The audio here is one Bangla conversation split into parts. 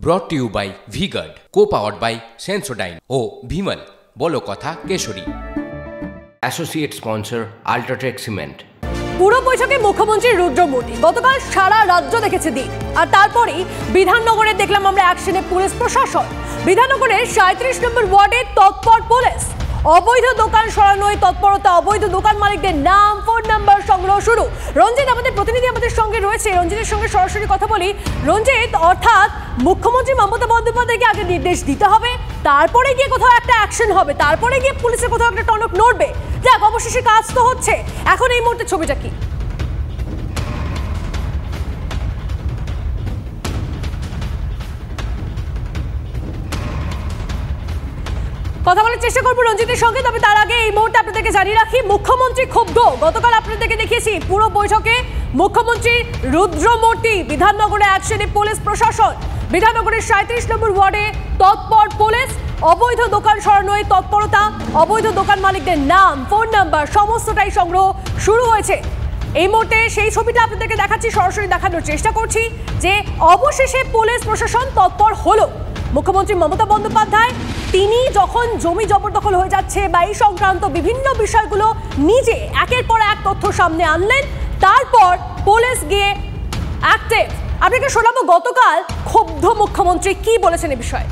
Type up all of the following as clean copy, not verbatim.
ব্রট to you by V Guard, co-powered by Sensodyne ও ভিমল বলো কথা Keshari. Associate sponsor UltraTech cement. পুরো বৈঠকে মুখ্যমন্ত্রী রুদ্রমূর্তি গতকাল সারা রাজ্য দেখেছে দিন, আর তারপরেই বিধাননগরে দেখলাম আমরা অ্যাকশনে পুলিশ প্রশাসন। বিধাননগরের 37 নম্বর ওয়ার্ডে তৎপর পুলিশ, অবৈধ দোকান সরানোয় তৎপরতা, অবৈধ দোকান মালিকদের নাম, ফোন নাম্বার সংগ্রহ শুরু। রঞ্জিত আমাদের প্রতিনিধি আমাদের সঙ্গে রয়েছে, রঞ্জিতের সঙ্গে সরাসরি কথা বলি। রঞ্জিত, অর্থাৎ মুখ্যমন্ত্রী মমতা বন্দ্যোপাধ্যায়কে আগে নির্দেশ দিতে হবে, তারপরে গিয়ে কোথাও একটা অ্যাকশন হবে, তারপরে গিয়ে পুলিশের কোথাও একটা টনক নড়বে। যাক, অবশেষে কাজ তো হচ্ছে। এখন এই মুহূর্তে ছবিটা কি? কথা বলার চেষ্টা করবো রঞ্জিতের সঙ্গে, তবে তার আগে এই মুহূর্তে আপনাদেরকে জানিয়ে রাখি মুখ্যমন্ত্রী ক্ষুব্ধ। গতকাল আপনাদেরকে দেখিয়েছি পুরো বৈঠকে মুখ্যমন্ত্রী রুদ্রমূর্তি, বিধাননগরে অ্যাকশনে পুলিশ প্রশাসন। বিধাননগরের 37 নম্বর ওয়ার্ডে তৎপর পুলিশ, অবৈধ দোকান সরানোয় তৎপরতা, অবৈধ দোকান মালিকদের নাম, ফোন নাম্বার সমস্তটাই সংগ্রহ শুরু হয়েছে। এই মুহূর্তে সেই ছবিটা আপনাদেরকে দেখাচ্ছি, সরাসরি দেখানোর চেষ্টা করছি যে অবশেষে পুলিশ প্রশাসন তৎপর হলো। মুখ্যমন্ত্রী মমতা বন্দ্যোপাধ্যায় তিনি যখন জমি জবরদখল হয়ে যাচ্ছে বা এই সংক্রান্ত বিভিন্ন বিষয়গুলো নিজে একের পর এক তথ্য সামনে আনলেন, তারপর পুলিশ গিয়ে অ্যাক্টিভ। আপনাকে শোনাবো গতকাল ক্ষুব্ধ মুখ্যমন্ত্রী কি বলেছেন এ বিষয়ে।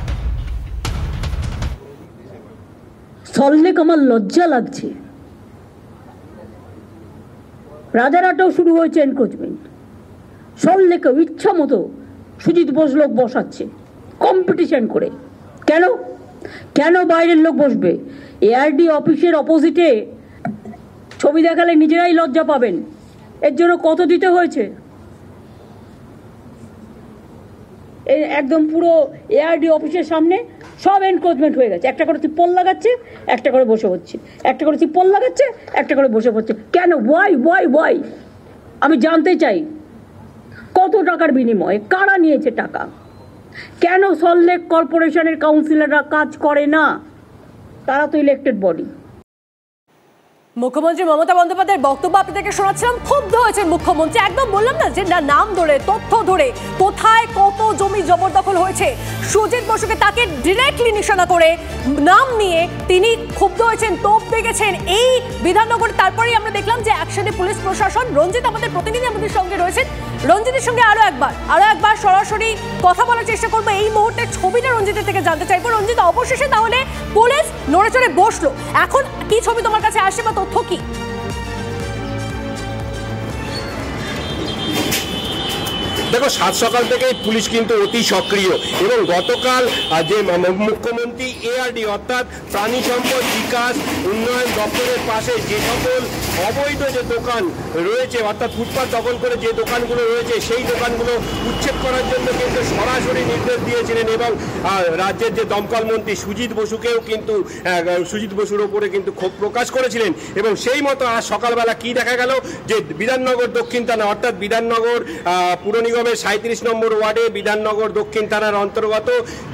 সল্টলেক আমার লজ্জা লাগছে, রাজারহাটেও শুরু হয়েছে এনক্রোচমেন্ট, সল্টলেকে ইচ্ছা মতো সুজিত বোস লোক বসাচ্ছে কম্পিটিশন করে। কেন কেন বাইরের লোক বসবে? এআরডি অফিসের অপোজিটে ছবি দেখালে নিজেরাই লজ্জা পাবেন। এর জন্য কত দিতে হয়েছে? একদম পুরো এআরডি অফিসের সামনে সব এনক্রোচমেন্ট হয়ে গেছে। একটা করে তিপ্পল লাগাচ্ছে, একটা করে বসে হচ্ছে, একটা করে তিপ্পল লাগাচ্ছে, একটা করে বসে পড়ছে। কেন? ওয়াই? আমি জানতে চাই কত টাকার বিনিময়ে কারা নিয়েছে টাকা? কেন সল্টলেক কর্পোরেশনের কাউন্সিলররা কাজ করে না? তারা তো ইলেক্টেড বডি। মুখ্যমন্ত্রী মমতা বন্দ্যোপাধ্যায়ের বক্তব্য আপনাদেরকে শোনাচ্ছিলাম। ক্ষুব্ধ হয়েছে মুখ্যমন্ত্রী, একদম বললাম না যে নাম ধরে তথ্য ধরে কোথায় কত জমি জবরদখল হয়েছে, সুজিত বসুকে তাকে ডিরেক্টলি নিশানা করে নাম নিয়ে তিনি ক্ষুব্ধ হয়েছেন, তোপ দেখেছেন এই বিধাননগরে। তারপরেই আমরা দেখলাম যে অ্যাকশনে পুলিশ প্রশাসন। রঞ্জিত আমাদের প্রতিনিধি আমাদের সঙ্গে রয়েছেন, রঞ্জিতের সঙ্গে আরো একবার সরাসরি কথা বলার চেষ্টা করবো। এই মুহূর্তে ছবিটা রঞ্জিতের থেকে জানতে চাইবো। রঞ্জিত, অবশেষে তাহলে পুলিশ নড়ে চড়ে বসলো, এখন কি ছবি তোমার কাছে আসে বা তথ্য কি? দেখো, সাত সকাল থেকেই পুলিশ কিন্তু অতি সক্রিয় এবং গতকাল যে মুখ্যমন্ত্রী এআরডি অর্থাৎ প্রাণী সম্পদ বিকাশ উন্নয়ন দপ্তরের পাশে যে সকল অবৈধ যে দোকান রয়েছে অর্থাৎ ফুটপাত দখল করে যে দোকানগুলো রয়েছে সেই দোকানগুলো উচ্ছেদ করার জন্য কিন্তু সরাসরি নির্দেশ দিয়েছিলেন এবং রাজ্যের যে দমকল মন্ত্রী সুজিত বসুর ওপরে কিন্তু ক্ষোভ প্রকাশ করেছিলেন। এবং সেই মতো আজ সকালবেলা কি দেখা গেল যে বিধাননগর দক্ষিণ থানা অর্থাৎ বিধাননগর পুর নিগমের 37 নম্বর ওয়ার্ডে বিধাননগর দক্ষিণ থানার অন্তর্গত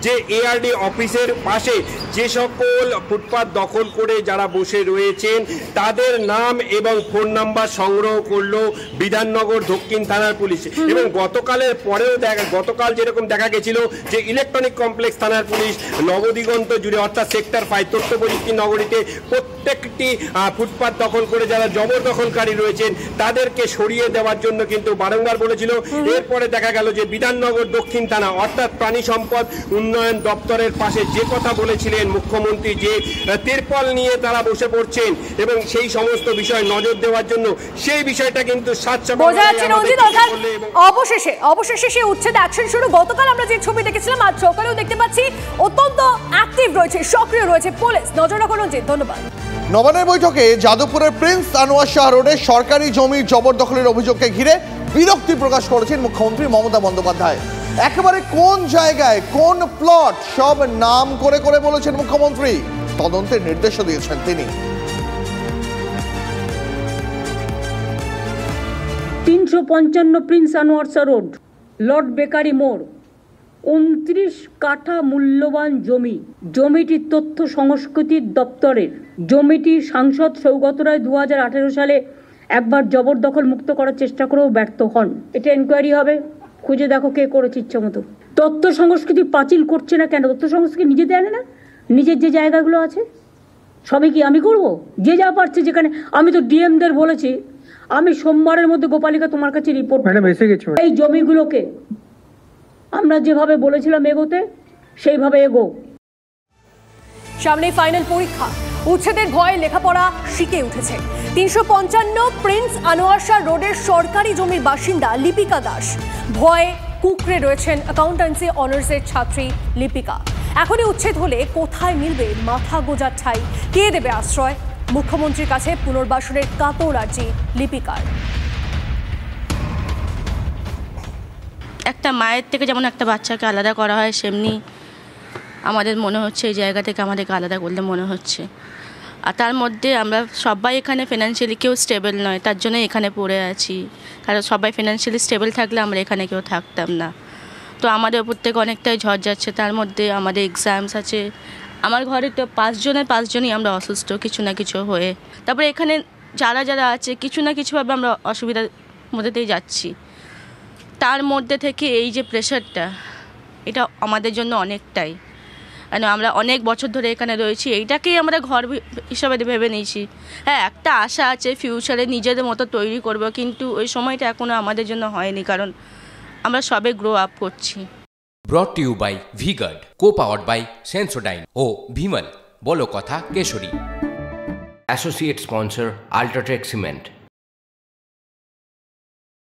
যে এআরডি অফিসের পাশে যে সকল ফুটপাত দখল করে যারা বসে রয়েছেন তাদের নাম এবং ফোন নাম্বার সংগ্রহ করলো বিধাননগর দক্ষিণ থানার পুলিশ। এবং গতকালের পরেও গতকাল যেরকম দেখা গেছিল যে ইলেকট্রনিক কমপ্লেক্স থানার পুলিশ নবদিগন্ত জুড়ে অর্থাৎ সেক্টর 5 তথ্য প্রযুক্তি নগরীতে প্রত্যেকটি ফুটপাত দখল করে যারা জবরদখলকারী রয়েছেন তাদেরকে সরিয়ে দেওয়ার জন্য কিন্তু বারংবার বলেছিল। এরপরে দেখা গেল যে বিধাননগর দক্ষিণ থানা অর্থাৎ প্রাণী সম্পদ উন্নয়ন দপ্তরের পাশে যে কথা বলেছিলেন মুখ্যমন্ত্রী যে তিরপল নিয়ে তারা বসে পড়ছেন এবং সেই সমস্ত বিষয় নজর দেওয়ার জন্য সেই বিষয়টা কিন্তু অবশেষে সে উচ্ছেদ অ্যাকশন শুরু। গতকাল আমরা যে ছবি দেখেছিলাম আজ সকালেও দেখতে পাচ্ছি অত্যন্ত অ্যাক্টিভ রয়েছে, সক্রিয় রয়েছে পুলিশ। নজর রাখুন। ধন্যবাদ। নবান্নের বৈঠকে যাদবপুরের প্রিন্স আনোয়ার শাহ রোডে সরকারি জমি জবরদখলের অভিযোগকে ঘিরে বিরক্তি প্রকাশ করেছেন মুখ্যমন্ত্রী মমতা বন্দ্যোপাধ্যায়। একেবারে কোন জায়গায় কোন প্লট সব নাম করে করে বলেছেন মুখ্যমন্ত্রী, তদন্তের নির্দেশও দিয়েছেন তিনি। 355 Prince Anwar Shah road, Lord bakery মোড়, 29 কাঠা মূল্যবান জমি। জমিটি তথ্য সংস্কৃতি দপ্তরের। জমিটি সাংসদ সৌগত রায় 2018 সালে একবার জবরদখল মুক্ত করার চেষ্টা করেও ব্যর্থ হন। এটা এনকোয়ারি হবে, খুঁজে দেখো কে করেছে ইচ্ছা মতো। তথ্য সংস্কৃতি পাঁচিল করছে না কেন? তথ্য সংস্কৃতি নিজে দেয় না, নিজের যে জায়গাগুলো আছে সবই কি আমি করব? যে যা পারছে যেখানে। আমি তো ডিএমদের বলেছি আমি সোমবারের মধ্যে গোপালিকা তোমার কাছে রিপোর্ট, এই জমিগুলোকে আমরা যেভাবে বলেছিলাম এগোতে সেইভাবে এগো। সামনে ফাইনাল পরীক্ষা, উচ্ছেদের ভয়ে লেখাপড়া শিখে উঠেছে 355 প্রিন্স আনোয়ার শাহ রোডের সরকারি জমির বাসিন্দা লিপিকা দাস। ভয়ে কুকড়ে রয়েছেন অ্যাকাউন্টেন্সি অনার্সের ছাত্রী লিপিকা। এখনই উচ্ছেদ হলে কোথায় মিলবে মাথা গোজার ঠাঁই? কে দেবে আশ্রয়? মুখ্যমন্ত্রীর কাছে পুনর্বাসনের কাতর আর্জি লিপিকার। একটা মায়ের থেকে যেমন একটা বাচ্চাকে আলাদা করা হয়, সেমনি আমাদের মনে হচ্ছে এই জায়গা থেকে আমাদেরকে আলাদা করলে মনে হচ্ছে। আর তার মধ্যে আমরা সবাই এখানে ফিনান্সিয়ালি কেউ স্টেবল নয়, তার জন্য এখানে পড়ে আছি। কারণ সবাই ফিনান্সিয়ালি স্টেবল থাকলে আমরা এখানে কেউ থাকতাম না। তো আমাদের ওপর থেকে অনেকটাই ঝড় যাচ্ছে। তার মধ্যে আমাদের এক্সামস আছে। আমার ঘরে তো 5 জনের 5 জনই আমরা অসুস্থ কিছু না কিছু হয়ে। তারপরে এখানে যারা যারা আছে কিছু না কিছুভাবে আমরা অসুবিধার মধ্যে দিয়ে যাচ্ছি। তার মধ্যে থেকে এই যে প্রেশারটা, এটা আমাদের জন্য অনেকটাই, কেন আমরা অনেক বছর ধরে এখানে রয়েছি, এইটাকেই আমরা ঘর হিসাবে ভেবে নিয়েছি। হ্যাঁ, একটা আশা আছে ফিউচারে নিজেদের মতো তৈরি করব, কিন্তু ওই সময়টা এখনও আমাদের জন্য হয়নি, কারণ আমরা সবে গ্রো আপ করছি। Brought to you by V-Guard, co-powered by Sensodyne ও ভিমল, বলো কথা Keshari. Associate sponsor UltraTech cement.